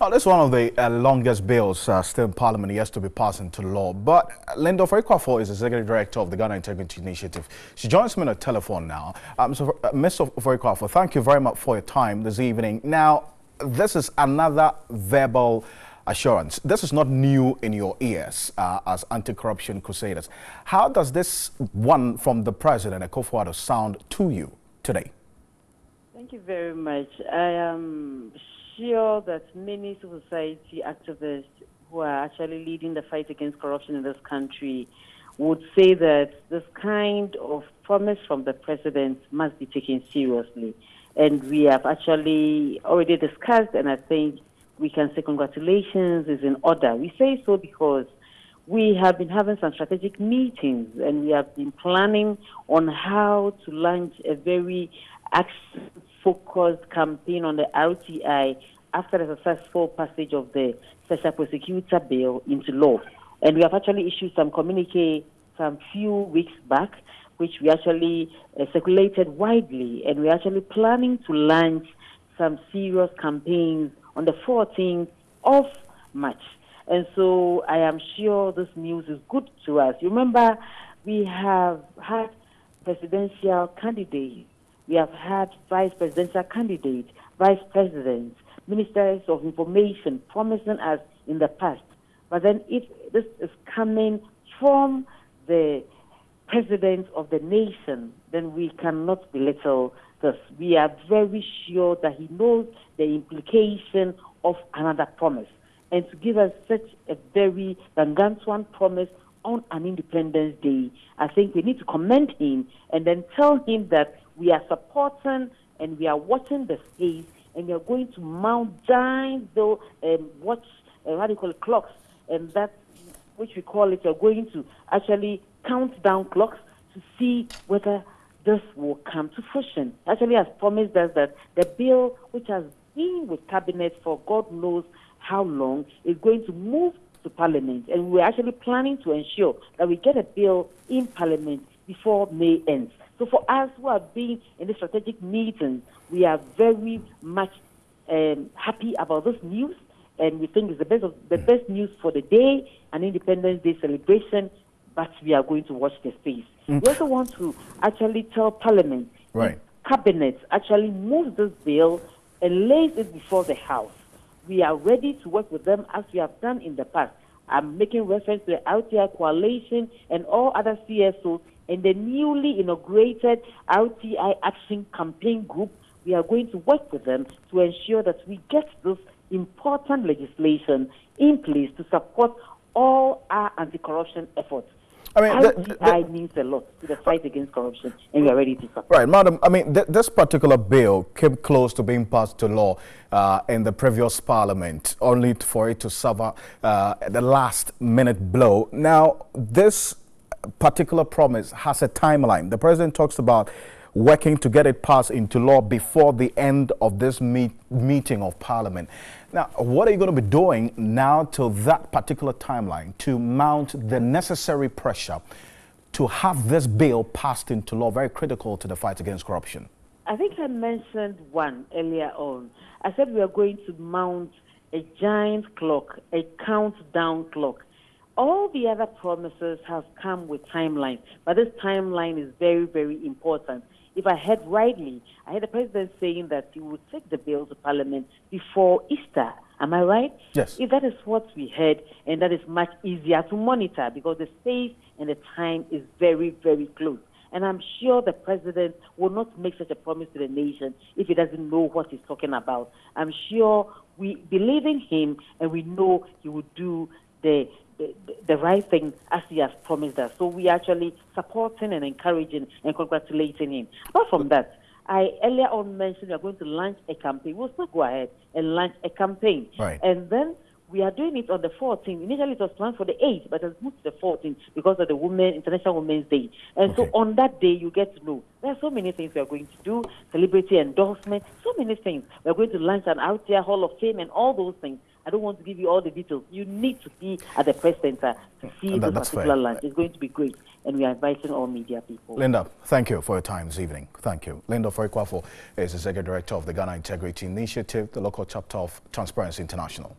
Oh, this is one of the longest bills still in Parliament yet to be passed into law. But Linda Ofori Kwarfo is the Executive Director of the Ghana Integrity Initiative. She joins me on the telephone now. Ms. Ofori Kwarfo, thank you very much for your time this evening. Now, this is another verbal assurance. This is not new in your ears as anti-corruption crusaders. How does this one from the President, Akufo-Addo, sound to you today? Thank you very much. I am sure that many civil society activists who are actually leading the fight against corruption in this country would say that this kind of promise from the President must be taken seriously. And we have actually already discussed, and I think we can say congratulations is in order. We say so because we have been having some strategic meetings, and we have been planning on how to launch a very action-focused campaign on the RTI after the successful passage of the Special Prosecutor Bill into law. And we have actually issued some communique some few weeks back, which we actually circulated widely, and we're actually planning to launch some serious campaigns on the 14th of March. And so I am sure this news is good to us. You remember, we have had presidential candidates, we have had vice presidential candidates, vice presidents, ministers of information promising us in the past. But then if this is coming from the president of the nation, then we cannot belittle this. We are very sure that he knows the implication of another promise. And to give us such a very gargantuan promise on an Independence Day, I think we need to commend him and then tell him that we are supporting and we are watching the space, and we are going to mount giant radical clocks, and that which we call it, we are going to actually count down clocks to see whether this will come to fruition. Actually, has promised us that the bill, which has been with Cabinet for God knows how long, is going to move to Parliament. And we're actually planning to ensure that we get a bill in Parliament before May ends. So for us who have been in the strategic meetings, we are very much happy about this news, and we think it's the best news for the day, an Independence Day celebration, but we are going to watch the space. We also want to actually tell Parliament, if Cabinet actually moves this bill and lays it before the House, we are ready to work with them as we have done in the past. I'm making reference to the RTI Coalition and all other CSOs and the newly inaugurated RTI Action Campaign Group. We are going to work with them to ensure that we get this important legislation in place to support all our anti-corruption efforts. I mean, RTI means a lot to the fight against corruption, and we are ready to support. Right, Madam. I mean, this particular bill came close to being passed to law in the previous Parliament, only for it to suffer the last-minute blow. Now, this particular promise has a timeline. The President talks about working to get it passed into law before the end of this meeting of Parliament. Now, what are you going to be doing now till that particular timeline to mount the necessary pressure to have this bill passed into law, very critical to the fight against corruption? I think I mentioned one earlier on. I said we are going to mount a giant clock, a countdown clock. All the other promises have come with timelines, but this timeline is very, very important. If I heard rightly, I heard the President saying that he would take the bill to Parliament before Easter. Am I right? Yes. If that is what we heard, and that is much easier to monitor because the space and the time is very, very close. And I'm sure the President will not make such a promise to the nation if he doesn't know what he's talking about. I'm sure we believe in him, and we know he will do the right thing as he has promised us. So we are actually supporting and encouraging and congratulating him. Apart from that, I earlier on mentioned we are going to launch a campaign. We'll still go ahead and launch a campaign. Right. And then we are doing it on the 14th. Initially it was planned for the 8th, but it's moved to the 14th because of the International Women's Day. And so on that day, you get to know. There are so many things we are going to do, celebrity endorsement, so many things. We are going to launch an RTI Hall of Fame and all those things. I don't want to give you all the details. You need to be at the press center to see this particular launch. It's going to be great, and we are inviting all media people. Linda, thank you for your time this evening. Thank you. Linda Ofori Kwarfo is the Executive Director of the Ghana Integrity Initiative, the local chapter of Transparency International.